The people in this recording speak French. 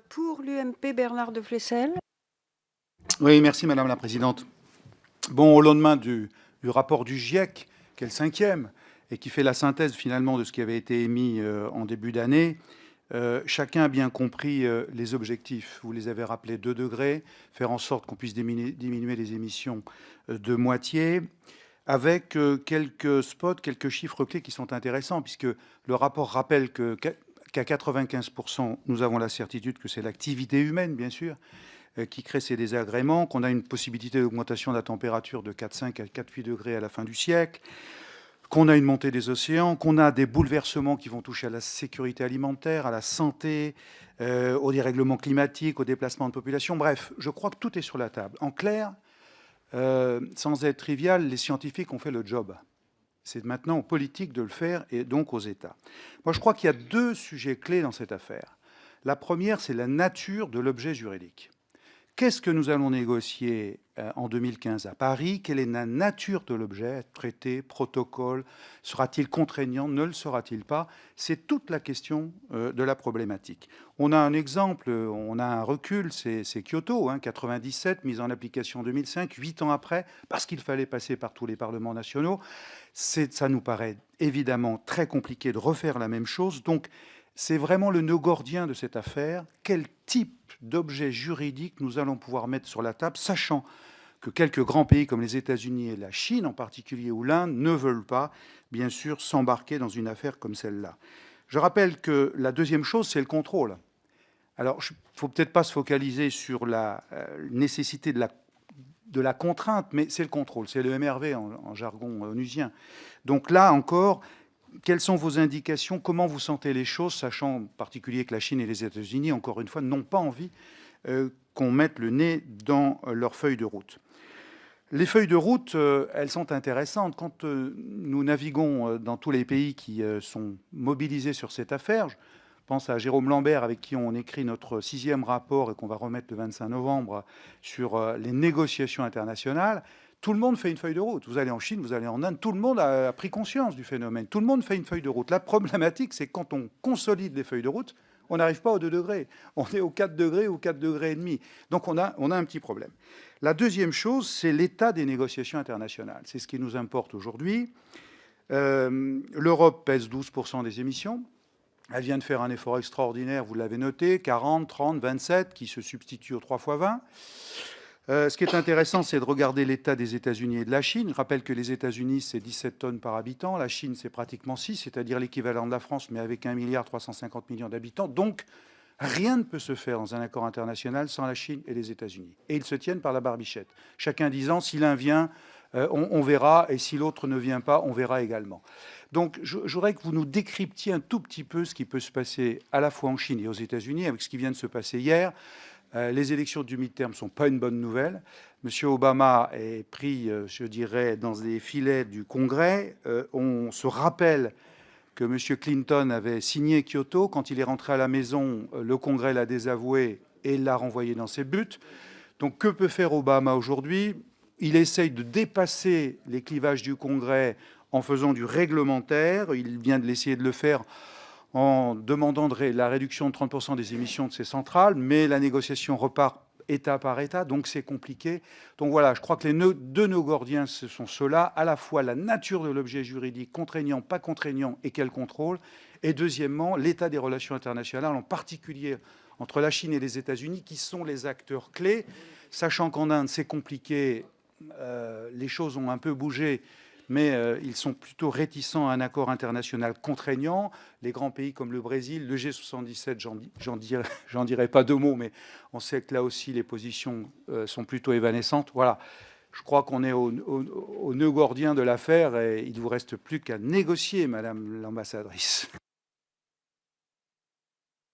Pour l'UMP, Bernard de Flessel. Oui, merci Madame la Présidente. Bon, au lendemain du rapport du GIEC, qui est le 5e, et qui fait la synthèse finalement de ce qui avait été émis en début d'année, chacun a bien compris les objectifs. Vous les avez rappelés, 2 degrés, faire en sorte qu'on puisse diminuer les émissions de moitié, avec quelques spots, quelques chiffres clés qui sont intéressants, puisque le rapport rappelle qu'à 95%, nous avons la certitude que c'est l'activité humaine, bien sûr, qui crée ces désagréments, qu'on a une possibilité d'augmentation de la température de 4,5 à 4,8 degrés à la fin du siècle, qu'on a une montée des océans, qu'on a des bouleversements qui vont toucher à la sécurité alimentaire, à la santé, au dérèglement climatique, au déplacement de population. Bref, je crois que tout est sur la table. En clair, sans être trivial, les scientifiques ont fait le job. C'est maintenant aux politiques de le faire et donc aux États. Moi, je crois qu'il y a 2 sujets clés dans cette affaire. La première, c'est la nature de l'objet juridique. Qu'est-ce que nous allons négocier en 2015 à Paris? Quelle est la nature de l'objet? Traité, protocole? Sera-t-il contraignant? Ne le sera-t-il pas? C'est toute la question de la problématique. On a un exemple, on a un recul, c'est Kyoto, 97, mise en application en 2005, 8 ans après, parce qu'il fallait passer par tous les parlements nationaux. Ça nous paraît évidemment très compliqué de refaire la même chose. Donc, c'est vraiment le nœud gordien de cette affaire. Quel type d'objet juridique nous allons pouvoir mettre sur la table, sachant que quelques grands pays comme les États-Unis et la Chine en particulier, ou l'Inde, ne veulent pas, bien sûr, s'embarquer dans une affaire comme celle-là. Je rappelle que la deuxième chose, c'est le contrôle. Alors, il ne faut peut-être pas se focaliser sur la nécessité de la contrainte, mais c'est le contrôle, c'est le MRV en jargon onusien. Donc là encore, quelles sont vos indications? Comment vous sentez les choses, sachant en particulier que la Chine et les États-Unis, encore une fois, n'ont pas envie qu'on mette le nez dans leurs feuilles de route? Les feuilles de route, elles sont intéressantes. Quand nous naviguons dans tous les pays qui sont mobilisés sur cette affaire, je pense à Jérôme Lambert, avec qui on écrit notre 6e rapport et qu'on va remettre le 25 novembre sur les négociations internationales. Tout le monde fait une feuille de route. Vous allez en Chine, vous allez en Inde, tout le monde a pris conscience du phénomène. Tout le monde fait une feuille de route. La problématique, c'est que quand on consolide les feuilles de route, on n'arrive pas aux 2 degrés. On est aux 4 degrés ou 4 degrés et demi. Donc on a un petit problème. La deuxième chose, c'est l'état des négociations internationales. C'est ce qui nous importe aujourd'hui. L'Europe pèse 12% des émissions. Elle vient de faire un effort extraordinaire, vous l'avez noté, 40, 30, 27, qui se substitue aux 3 x 20. Ce qui est intéressant, c'est de regarder l'état des États-Unis et de la Chine. Je rappelle que les États-Unis, c'est 17 tonnes par habitant. La Chine, c'est pratiquement 6, c'est-à-dire l'équivalent de la France, mais avec 1,350 milliard d'habitants. Donc, rien ne peut se faire dans un accord international sans la Chine et les États-Unis. Et ils se tiennent par la barbichette. Chacun disant, si l'un vient, on verra, et si l'autre ne vient pas, on verra également. Donc, je voudrais que vous nous décryptiez un tout petit peu ce qui peut se passer à la fois en Chine et aux États-Unis, avec ce qui vient de se passer hier. Les élections du midterm ne sont pas une bonne nouvelle. Monsieur Obama est pris, je dirais, dans les filets du Congrès. On se rappelle que monsieur Clinton avait signé Kyoto. Quand il est rentré à la maison, le Congrès l'a désavoué et l'a renvoyé dans ses buts. Donc, que peut faire Obama aujourd'hui? Il essaye de dépasser les clivages du Congrès en faisant du réglementaire. Il vient de l'essayer de le faire en demandant la réduction de 30% des émissions de ces centrales, mais la négociation repart État par État, donc c'est compliqué. Donc voilà, je crois que les 2 nœuds gordiens, ce sont ceux-là, à la fois la nature de l'objet juridique, contraignant, pas contraignant, et quel contrôle, et deuxièmement, l'état des relations internationales, en particulier entre la Chine et les États-Unis, qui sont les acteurs clés, sachant qu'en Inde, c'est compliqué, les choses ont un peu bougé, mais ils sont plutôt réticents à un accord international contraignant. Les grands pays comme le Brésil, le G77, j'en dirai pas 2 mots, mais on sait que là aussi les positions sont plutôt évanescentes. Voilà, je crois qu'on est au nœud gordien de l'affaire et il ne vous reste plus qu'à négocier, Madame l'ambassadrice.